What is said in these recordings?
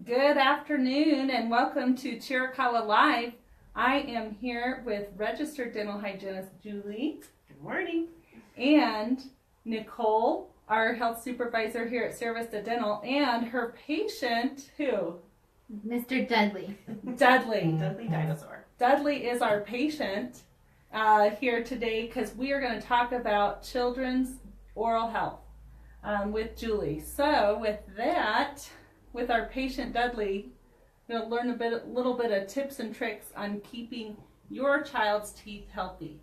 Good afternoon and welcome to Chiricahua Live. I am here with registered dental hygienist Julie. Good morning. And Nicole, our health supervisor here at Sierra Vista Dental, and her patient, who? Mr. Dudley. Dudley. Dudley Dinosaur. Dudley is our patient here today because we are going to talk about children's oral health with Julie. So with that, with our patient Dudley, we're going to learn a little bit of tips and tricks on keeping your child's teeth healthy.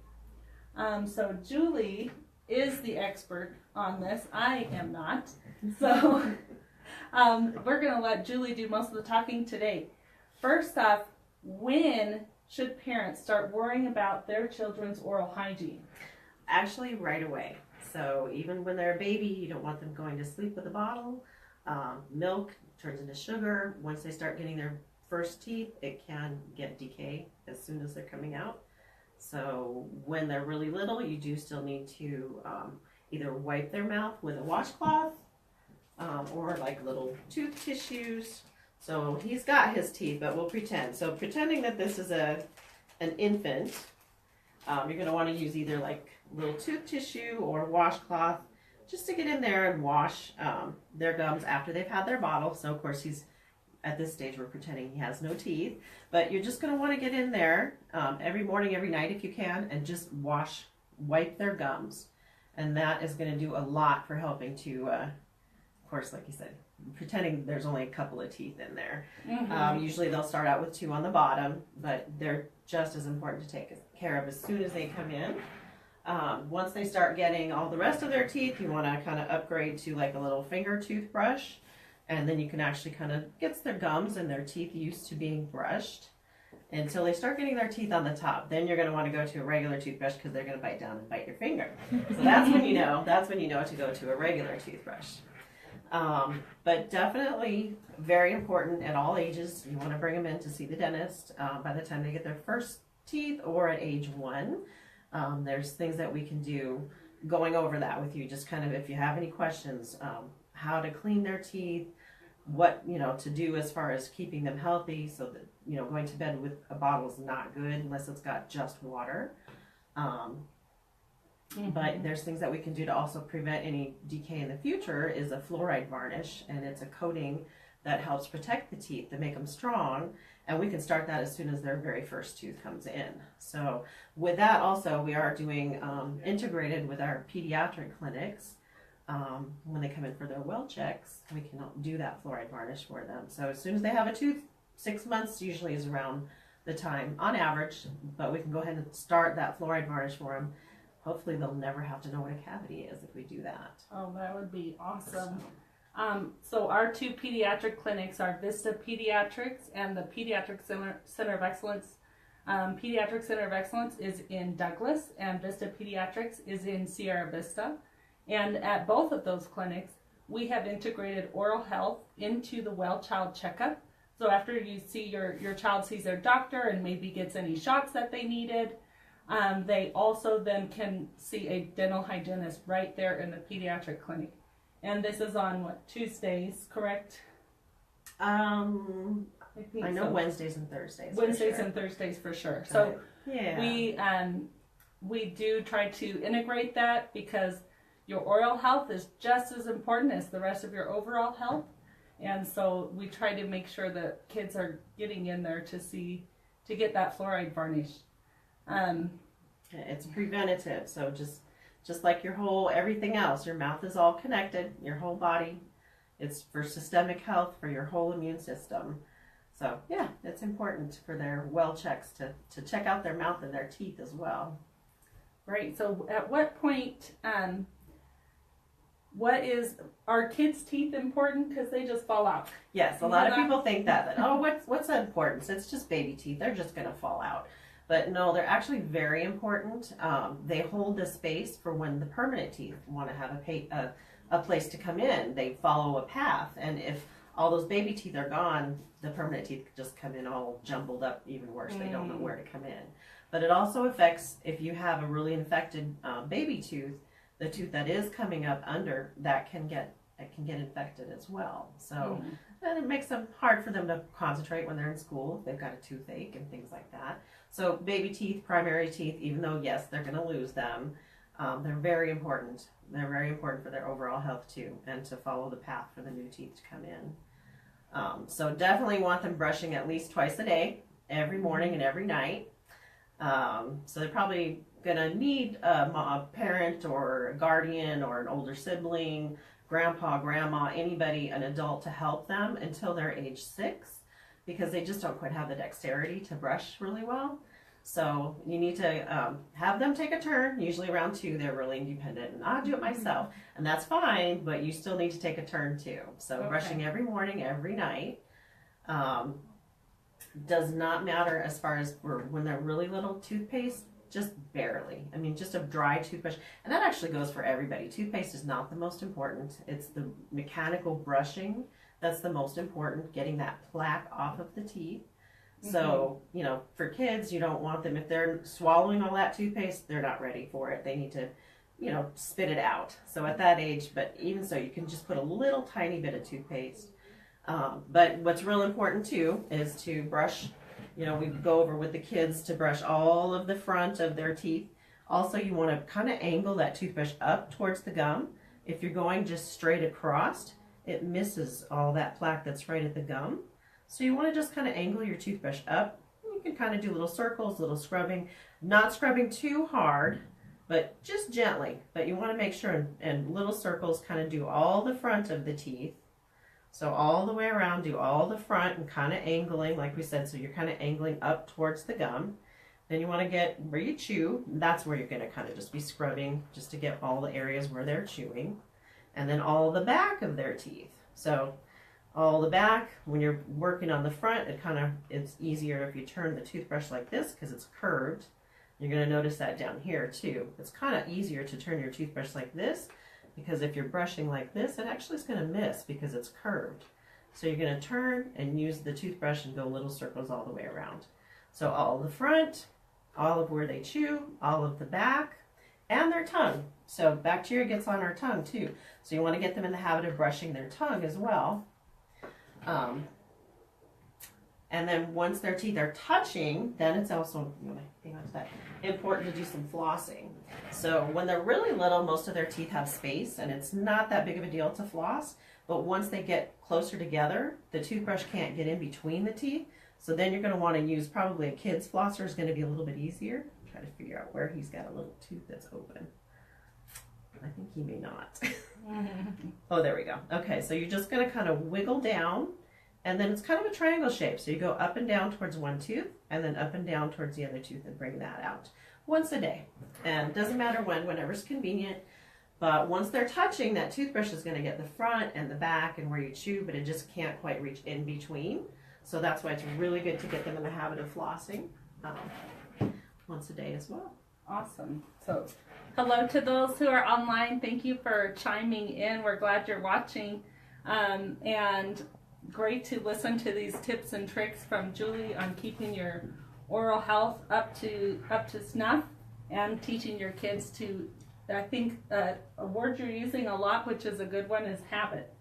So Julie is the expert on this. I am not. So we're going to let Julie do most of the talking today. First off, when should parents start worrying about their children's oral hygiene? Actually, right away. So even when they're a baby, you don't want them going to sleep with a bottle. Milk turns into sugar. Once they start getting their first teeth, it can get decay as soon as they're coming out. So when they're really little, you do still need to either wipe their mouth with a washcloth or like little tooth tissues. So he's got his teeth, but we'll pretend. So pretending that this is an infant, you're going to want to use either like little tooth tissue or washcloth just to get in there and wash their gums after they've had their bottle. So of course he's at this stage, we're pretending he has no teeth, but you're just going to want to get in there every morning, every night if you can, and just wipe their gums. And that is going to do a lot for helping to, of course, like you said, pretending there's only a couple of teeth in there. Mm-hmm. Usually they'll start out with 2 on the bottom, but they're just as important to take care of as soon as they come in. Once they start getting all the rest of their teeth, you want to kind of upgrade to like a little finger toothbrush, and then you can actually kind of get their gums and their teeth used to being brushed until they start getting their teeth on the top. Then you're going to want to go to a regular toothbrush because they're going to bite down and bite your finger. So that's when you know to go to a regular toothbrush. But definitely very important at all ages. You want to bring them in to see the dentist by the time they get their first teeth or at age 1. There's things that we can do going over that with you, just kind of if you have any questions, how to clean their teeth, what to do as far as keeping them healthy, so that going to bed with a bottle is not good unless it's got just water. But there's things that we can do to also prevent any decay in the future is a fluoride varnish, and it's a coating that helps protect the teeth to make them strong, and we can start that as soon as their very first tooth comes in. So with that also, we are doing integrated with our pediatric clinics. When they come in for their well checks, we can do that fluoride varnish for them. So as soon as they have a tooth, 6 months usually is around the time on average, but we can go ahead and start that fluoride varnish for them. Hopefully they'll never have to know what a cavity is if we do that. Oh, that would be awesome. So our 2 pediatric clinics are Vista Pediatrics and the Pediatric Center of Excellence. Pediatric Center of Excellence is in Douglas, and Vista Pediatrics is in Sierra Vista. And at both of those clinics, we have integrated oral health into the well child checkup. So after you see your child sees their doctor and maybe gets any shots that they needed, they also then can see a dental hygienist right there in the pediatric clinic. And this is on Tuesdays, correct? I know so. Wednesdays and Thursdays. Wednesdays and Thursdays for sure. So yeah, we do try to integrate that because your oral health is just as important as the rest of your overall health. And so we try to make sure that kids are getting in there to get that fluoride varnish. It's preventative, so just like your whole everything else, your mouth is all connected, your whole body. It's for systemic health, for your whole immune system. So yeah, it's important for their well checks to check out their mouth and their teeth as well. Right. So at what point, are kids' teeth important because they just fall out? Yes, a lot of people think that what's the importance? It's just baby teeth, they're just going to fall out. But no, they're actually very important. They hold the space for when the permanent teeth want to have a place to come in. They follow a path, and if all those baby teeth are gone, the permanent teeth just come in all jumbled up, even worse. They don't know where to come in. But it also affects if you have a really infected baby tooth, the tooth that is coming up under, that can get it can get infected as well. So then it makes them hard for them to concentrate when they're in school if they've got a toothache and things like that. So baby teeth, primary teeth, even though yes, they're going to lose them, they're very important. They're very important for their overall health too, and to follow the path for the new teeth to come in. So definitely want them brushing at least twice a day, every morning and every night. So they're probably gonna need a parent or a guardian or an older sibling, grandpa, grandma, anybody, an adult to help them until they're age 6, because they just don't quite have the dexterity to brush really well. So you need to have them take a turn. Usually around 2, they're really independent, and I'll do it myself, and that's fine, but you still need to take a turn too. So brushing every morning, every night. Does not matter as far as when they're really little. Toothpaste, just barely. I mean, just a dry toothbrush. And that actually goes for everybody. Toothpaste is not the most important. It's the mechanical brushing that's the most important, getting that plaque off of the teeth. So, you know, for kids, you don't want them, if they're swallowing all that toothpaste, they're not ready for it. They need to, you know, spit it out. So at that age, but even so, you can just put a little tiny bit of toothpaste. But what's real important too is to brush, you know, we go over with the kids to brush all of the front of their teeth. Also, you want to kind of angle that toothbrush up towards the gum. If you're going just straight across, it misses all that plaque that's right at the gum. So you want to just kind of angle your toothbrush up. You can kind of do little circles, little scrubbing, not scrubbing too hard, but just gently. But you want to make sure and little circles kind of do all the front of the teeth. So all the way around, do all the front and kind of angling, like we said, so you're kind of angling up towards the gum. Then you want to get where you chew. That's where you're going to kind of just be scrubbing, just to get all the areas where they're chewing. And then all the back of their teeth. So all the back, when you're working on the front, it's easier if you turn the toothbrush like this because it's curved. You're going to notice that down here too. It's kind of easier to turn your toothbrush like this, because if you're brushing like this, it actually is going to miss because it's curved. So you're going to turn and use the toothbrush and go little circles all the way around. So all the front, all of where they chew, all of the back, and their tongue. So bacteria gets on our tongue too. So you want to get them in the habit of brushing their tongue as well. And then once their teeth are touching, then it's also important to do some flossing. So when they're really little, most of their teeth have space, and it's not that big of a deal to floss. But once they get closer together, the toothbrush can't get in between the teeth. So then you're going to want to use probably a kid's flosser is going to be a little bit easier. Try to figure out where he's got a little tooth that's open. I think he may not. Oh, there we go. Okay, so you're just going to kind of wiggle down, and then it's kind of a triangle shape. So you go up and down towards one tooth, and then up and down towards the other tooth, and bring that out once a day. And it doesn't matter when, whenever's convenient. But once they're touching, that toothbrush is going to get the front and the back and where you chew, but it just can't quite reach in between. So that's why it's really good to get them in the habit of flossing once a day as well. Awesome. So hello to those who are online. Thank you for chiming in. We're glad you're watching. And great to listen to these tips and tricks from Julie on keeping your oral health up to snuff, and teaching your kids to, I think a word you're using a lot, which is a good one, is habit.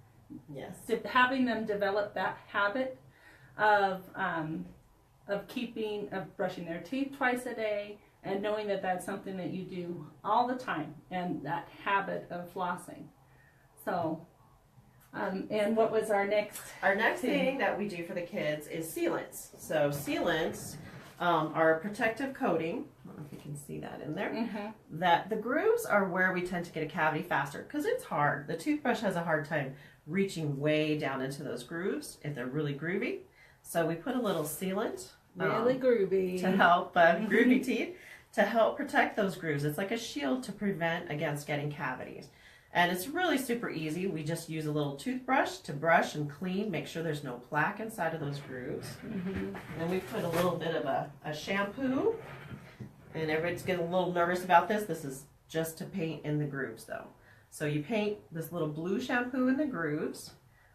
Yes. Having them develop that habit of brushing their teeth twice a day, and knowing that that's something that you do all the time, and that habit of flossing. So, and what was our next? Our next thing that we do for the kids is sealants. So sealants are a protective coating. I don't know if you can see that in there. That the grooves are where we tend to get a cavity faster, because it's hard. The toothbrush has a hard time reaching way down into those grooves if they're really groovy. So we put a little sealant. Really groovy. To help groovy teeth, to help protect those grooves. It's like a shield to prevent against getting cavities. And it's really super easy. We just use a little toothbrush to brush and clean, make sure there's no plaque inside of those grooves. And we put a little bit of a shampoo. And everybody's getting a little nervous about this. This is just to paint in the grooves though. So you paint this little blue shampoo in the grooves.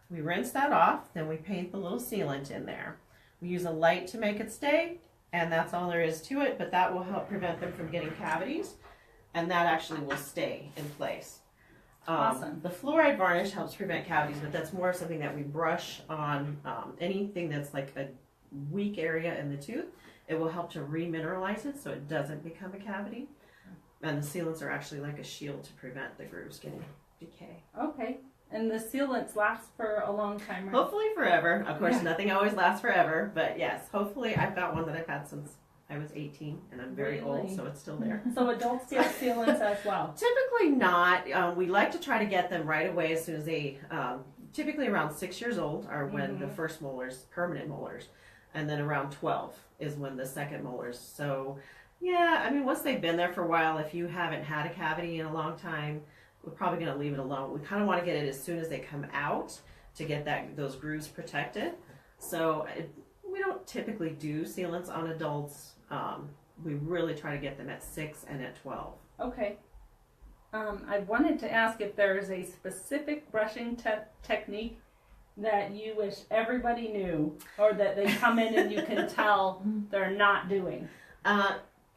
We rinse that off, then we paint the little sealant in there. We use a light to make it stay, and that's all there is to it, but that will help prevent them from getting cavities, and that actually will stay in place. Awesome. The fluoride varnish helps prevent cavities, but that's more something that we brush on anything that's like a weak area in the tooth. It will help to remineralize it so it doesn't become a cavity. And the sealants are actually like a shield to prevent the grooves getting decay. Okay. And the sealants last for a long time, right? Hopefully forever. Of course, Yeah. nothing always lasts forever, but yes, hopefully I've got one that I've had since I was 18, and I'm very old, Really? so it's still there. So adults get sealants as well. Typically not. We like to try to get them right away as soon as they, typically around 6 years old are when the first molars, permanent molars, and then around 12 is when the second molars. So yeah, I mean, once they've been there for a while, if you haven't had a cavity in a long time, we're probably going to leave it alone. We kind of want to get it as soon as they come out to get those grooves protected. So we don't typically do sealants on adults. We really try to get them at 6 and at 12. Okay. I wanted to ask if there is a specific brushing technique that you wish everybody knew, or that they come in and you can tell they're not doing.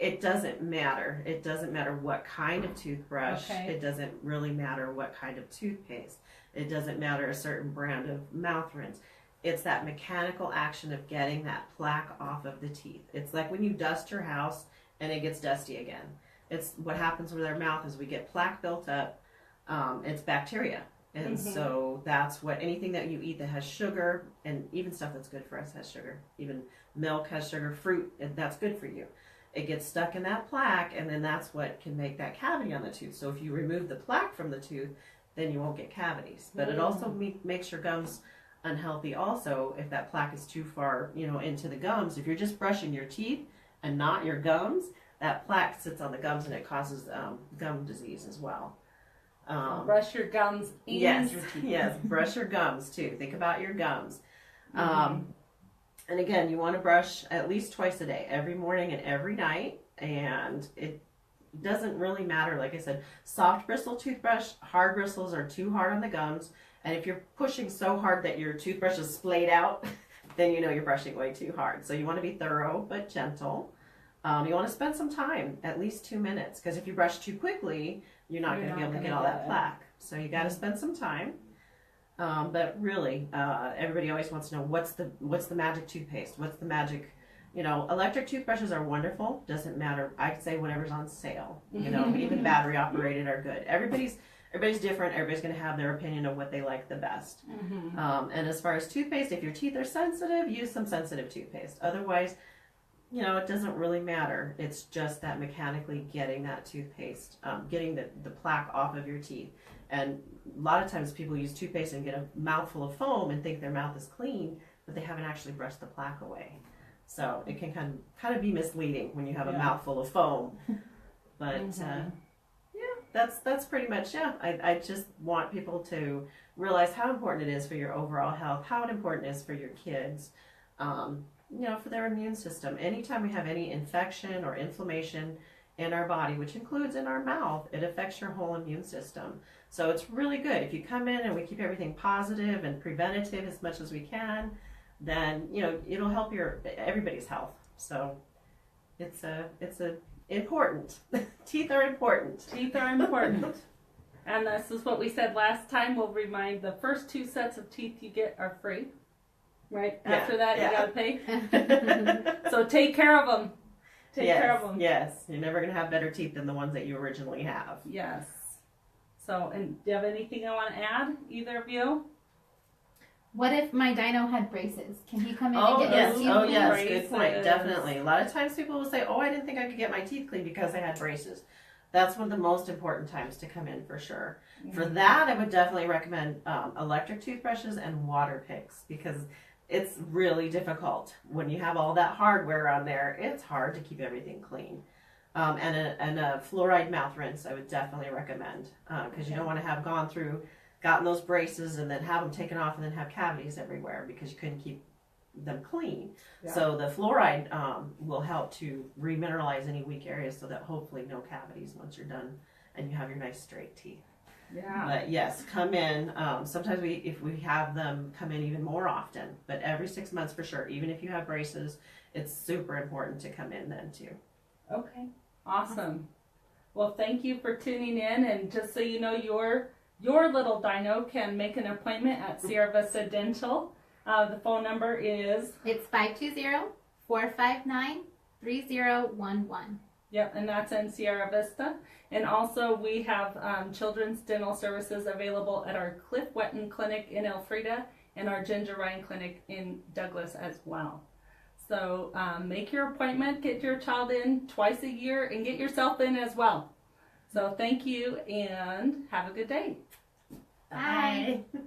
It doesn't matter. It doesn't matter what kind of toothbrush. Okay. It doesn't really matter what kind of toothpaste. It doesn't matter a certain brand of mouth rinse. It's that mechanical action of getting that plaque off of the teeth. It's like when you dust your house and it gets dusty again. It's what happens with our mouth is we get plaque built up. It's bacteria. And so that's what anything that you eat that has sugar, and even stuff that's good for us has sugar. Even milk has sugar, fruit, and that's good for you. It gets stuck in that plaque, and then that's what can make that cavity on the tooth. So if you remove the plaque from the tooth, then you won't get cavities. But it also makes your gums unhealthy also if that plaque is too far, into the gums. If you're just brushing your teeth and not your gums, that plaque sits on the gums and it causes gum disease as well. So brush your gums and Yes, your teeth. yes, brush your gums too. Think about your gums. And again, you want to brush at least twice a day, every morning and every night. And it doesn't really matter. Like I said, soft bristle toothbrush, hard bristles are too hard on the gums. And if you're pushing so hard that your toothbrush is splayed out, then you know you're brushing way too hard. So you want to be thorough but gentle. You want to spend some time, at least 2 minutes, because if you brush too quickly, you're not going to be able to get all that plaque. So you got to spend some time. But really, everybody always wants to know what's the magic toothpaste? What's the magic? Electric toothbrushes are wonderful. Doesn't matter. I'd say whatever's on sale. Even battery operated are good. Everybody's different. Everybody's going to have their opinion of what they like the best. And as far as toothpaste, if your teeth are sensitive, use some sensitive toothpaste. Otherwise, it doesn't really matter. It's just that mechanically getting that toothpaste, getting the plaque off of your teeth. And a lot of times people use toothpaste and get a mouthful of foam and think their mouth is clean, but they haven't actually brushed the plaque away. So it can kind of be misleading when you have a mouthful of foam. But that's pretty much, I just want people to realize how important it is for your overall health, how important it is for your kids, for their immune system. Anytime we have any infection or inflammation in our body, which includes in our mouth, it affects your whole immune system. So it's really good. If you come in and we keep everything positive and preventative as much as we can, then, it'll help everybody's health. So it's important. Teeth are important. Teeth are important. And this is what we said last time. We'll remind the first 2 sets of teeth you get are free. Right? After that, you gotta pay. So take care of them. Take care of them. Yes. You're never going to have better teeth than the ones that you originally have. Yes. So, and do you have anything I want to add, either of you? What if my dino had braces? Can he come in and get yes. his teeth Oh, cleaned? yes. Braces. Good point. Definitely. A lot of times people will say, I didn't think I could get my teeth cleaned because I had braces. That's one of the most important times to come in for sure. For that, I would definitely recommend electric toothbrushes and water picks, because it's really difficult when you have all that hardware on there. It's hard to keep everything clean. And a fluoride mouth rinse I would definitely recommend, because you don't want to have gotten those braces and then have them taken off and then have cavities everywhere because you couldn't keep them clean. Yeah. So the fluoride will help to remineralize any weak areas so that hopefully no cavities once you're done and you have your nice straight teeth. Yeah. But yes, come in. Sometimes if we have them come in even more often, but every 6 months for sure. Even if you have braces, it's super important to come in then too. Okay. Awesome. Well, thank you for tuning in. And just so you know, your your little dino can make an appointment at Sierra Vista Dental. The phone number is... It's 520-459-3011. Yep, and that's in Sierra Vista. And also we have children's dental services available at our Cliff Wetton Clinic in Elfrida and our Ginger Ryan Clinic in Douglas as well. So make your appointment, get your child in twice a year, and get yourself in as well. So thank you, and have a good day. Bye. Bye.